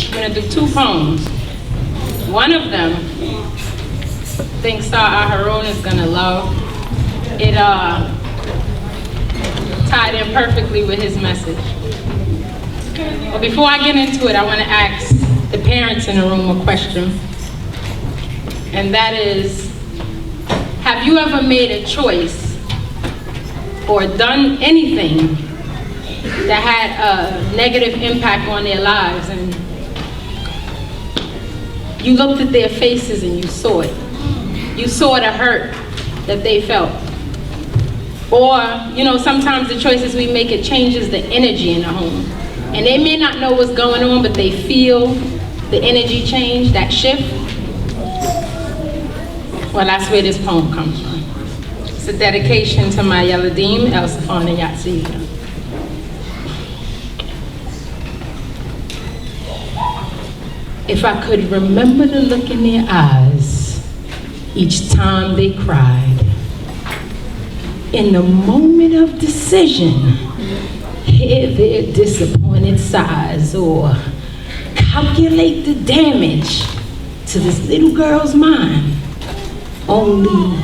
I'm going to do 2 poems. One of them, I think Star Aharon is going to love. It tied in perfectly with his message. But before I get into it, I want to ask the parents in the room a question. And that is, have you ever made a choice or done anything that had a negative impact on their lives, and you looked at their faces and you saw it? You saw the hurt that they felt. Or, sometimes the choices we make, it changes the energy in the home. And they may not know what's going on, but they feel the energy change, that shift. Well, that's where this poem comes from. It's a dedication to my Yeladim, El Safan and Yatsivia. If I could remember the look in their eyes each time they cried, in the moment of decision, hear their disappointed sighs, or calculate the damage to this little girl's mind. Only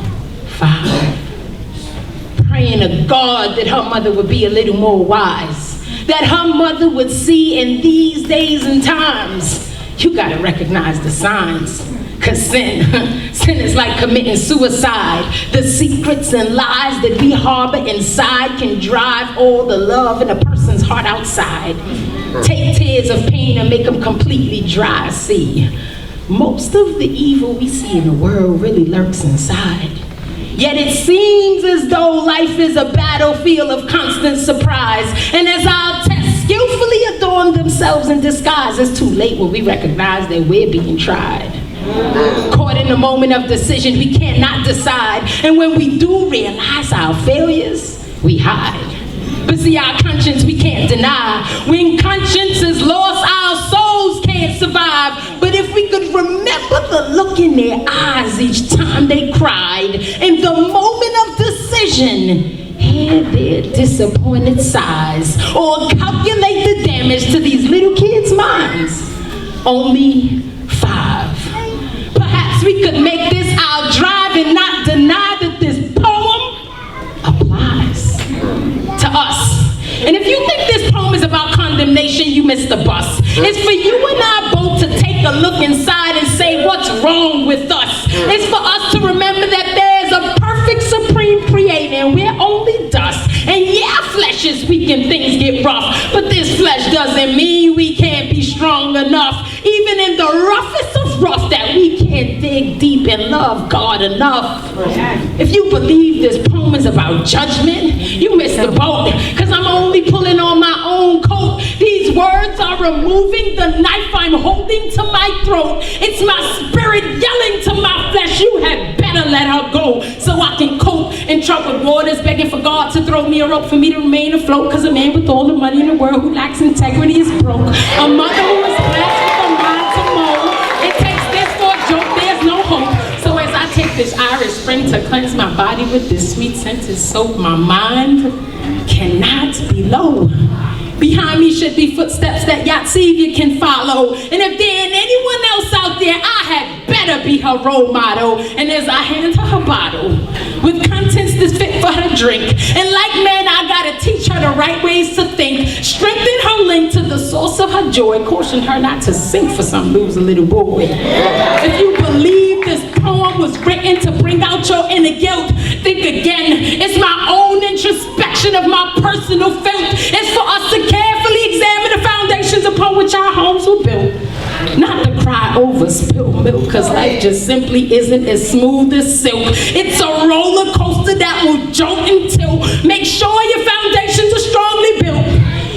5. Praying to God that her mother would be a little more wise, that her mother would see in these days and times. You gotta recognize the signs, cause sin is like committing suicide. The secrets and lies that we harbor inside can drive all the love in a person's heart outside. Take tears of pain and make them completely dry. See, most of the evil we see in the world really lurks inside. Yet it seems as though life is a battlefield of constant surprise. And as our tests skillfully adorn themselves in disguise, it's too late when we recognize that we're being tried. Caught in the moment of decision, we cannot decide. And when we do realize our failures, we hide. But see, our conscience we can't deny. When conscience is lost, our souls can't survive. But if we could remember the look in their eyes each time they cried, in the moment of decision, hear their disappointed sighs, or calculate the damage to these little kids' minds. Only 5. Perhaps we could make this our drive and not deny that this poem applies to us. And if you think this poem is about condemnation, you missed the bus. It's for you and I both to take a look inside and say what's wrong with us. It's for us to remember that there's a perfect supreme creator and we're only dust. And yeah, flesh is weak and things get rough, but this flesh doesn't mean we can't be strong enough. Even in the roughest of rough, that we can't dig deep and love God enough. If you believe this poem is about judgment, you missed the boat, because I'm only pulling on my own coat. These words are removing the knife I'm holding to my throat. It's my spirit yelling to my flesh, you had better let her go, so I can cope in troubled waters, begging for God to throw me a rope for me to remain afloat, because a man with all the money in the world who lacks integrity is broke. A mother who is blessed with a mind to mold. It takes this for a joke, there's no hope. So as I take this Irish Spring to cleanse my body with this sweet scented soap, my mind cannot be low. Behind me should be footsteps that Yatsivia can follow. And if there ain't anyone else out there, I had better be her role model. And as I hand her her bottle with contents that's fit for her drink, and like men, I gotta teach her the right ways to think, strengthen her link to the source of her joy, caution her not to sink for some loser little boy. If you believe this poem was written to bring out your inner guilt, think again. It's my own introspection of my personal filth. It's for us to carefully examine the foundations upon which our homes were built. Not to cry over spilled milk, because life just simply isn't as smooth as silk. It's a roller coaster that will jolt and tilt. Make sure your foundations are strongly built.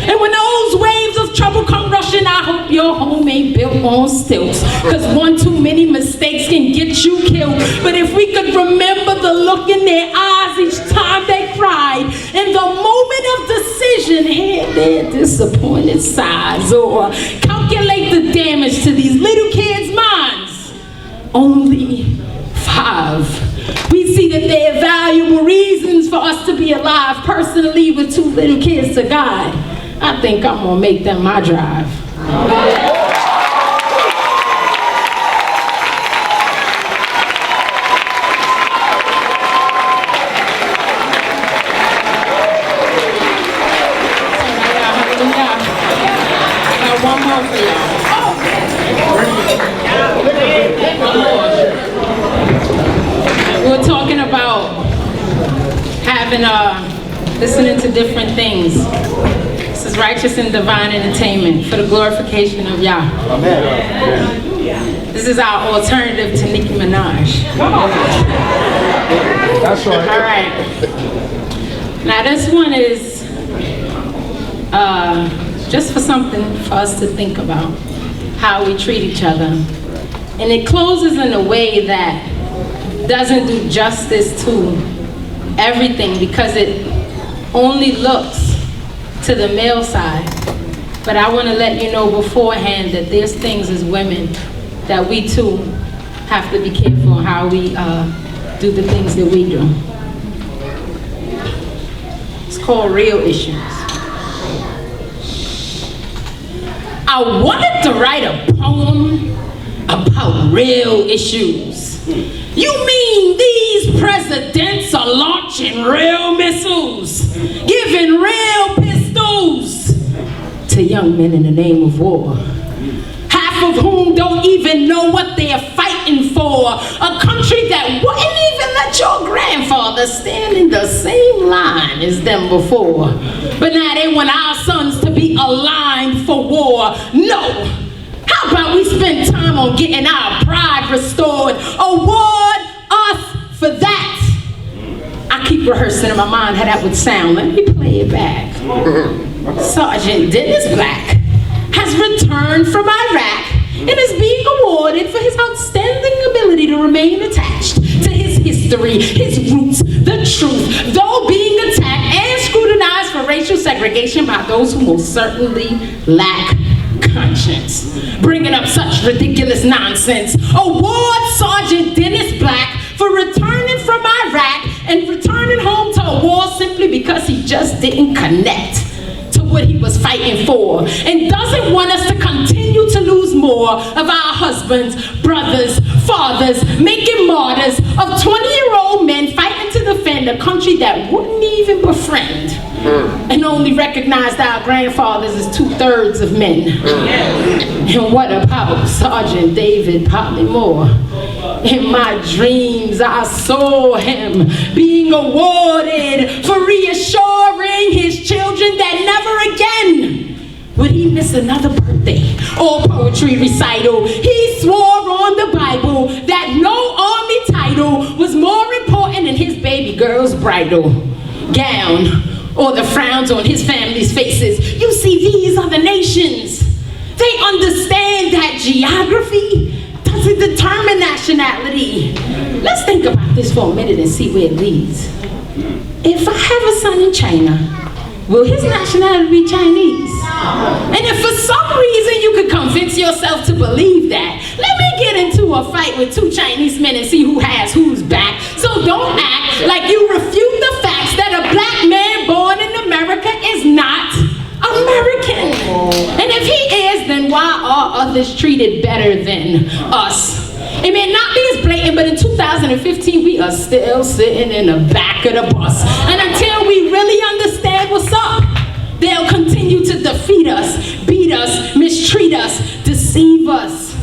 And when those waves of trouble come rushing, I hope your home ain't built on stilts, because one too many mistakes can get you killed. But if we could remember the look in their eyes each time they cried, in the moment of decision, hear their disappointed sighs, or calculate the damage to these little kids' minds. Only 5. We see that there are valuable reasons for us to be alive. Personally, with 2 little kids to guide, I I think I'm gonna make them my drive. One more for y'all. We're talking about having listening to different things. This is righteous and divine entertainment for the glorification of Yah. Amen. This is our alternative to Nicki Minaj. That's right. All right. Now this one is just for something for us to think about, how we treat each other. And it closes in a way that doesn't do justice to everything, because it only looks to the male side. But I want to let you know beforehand that there's things as women that we too have to be careful how we do the things that we do. It's called real issues. I wanted to write a poem about real issues. You mean these presidents are launching real missiles, giving real pistols to young men in the name of war, half of whom don't even know what they're fighting for, a country that wouldn't even let your grandfather stand in the same line as them before. But now they want our sons to be aligned for war. No! How about we spend time on getting our pride restored? Award us for that! I keep rehearsing in my mind how that would sound. Let me play it back. Sergeant Dennis Black has returned from Iraq and is being awarded for his outstanding ability to remain attached to his history, his roots, the truth, though being attacked and scrutinized for racial segregation by those who most certainly lack conscience. Bringing up such ridiculous nonsense. Award Sergeant Dennis Black for returning from Iraq and returning home to a war simply because he just didn't connect to what he was fighting for, and doesn't want us to continue to lose more of our husbands, brothers, fathers, making martyrs of 20-year-old men fighting to defend a country that wouldn't even befriend and only recognized our grandfathers as 2/3 of men. And what about Sergeant David Polymore? In my dreams, I saw him being awarded for reassuring his children that never again would he miss another birthday or poetry recital. He swore on the Bible that no army title was more important than his baby girl's bridal gown or the frowns on his family's faces. You see, these are the nations. They understand that geography doesn't determine nationality. Let's think about this for a minute and see where it leads. If I have a son in China, will his nationality be Chinese? And if for some reason you could convince yourself to believe that, let me get into a fight with 2 Chinese men and see who has whose back. So don't act like you refute the facts that a black man born in America is not American. And if he is, then why are others treated better than us? It may not be as blatant, but in 2015, we are still sitting in the back of the bus. And until we really understand what's up, they'll continue to defeat us, beat us, mistreat us, deceive us.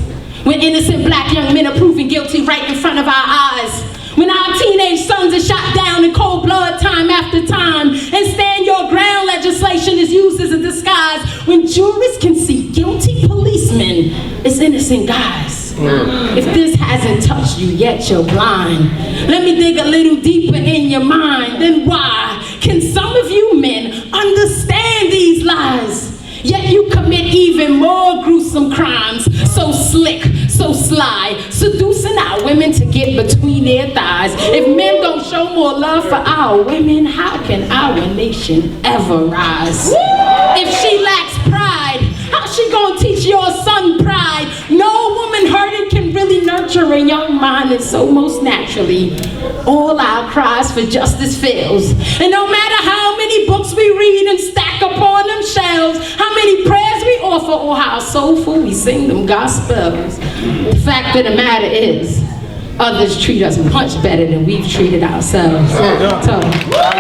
When innocent black young men are proven guilty right in front of our eyes. When our teenage sons are shot down in cold blood time after time, and stand your ground legislation is used as a disguise, when jurists can see guilty policemen as innocent guys. If this hasn't touched you yet, you're blind. Let me dig a little deeper in your mind. Then why can some of you men understand these lies? Yet you commit even more gruesome crimes, so slick, so sly, seducing our women to get between their thighs. If men don't show more love for our women, how can our nation ever rise? If she lacks pride, how's she gonna teach your son pride? No woman hurting can really nurture a young mind, and so most naturally, all our cries for justice fails. And no matter how many books we read and stack upon them shelves, soulful, oh how soulful we sing them gospels. The fact of the matter is, others treat us much better than we've treated ourselves. So,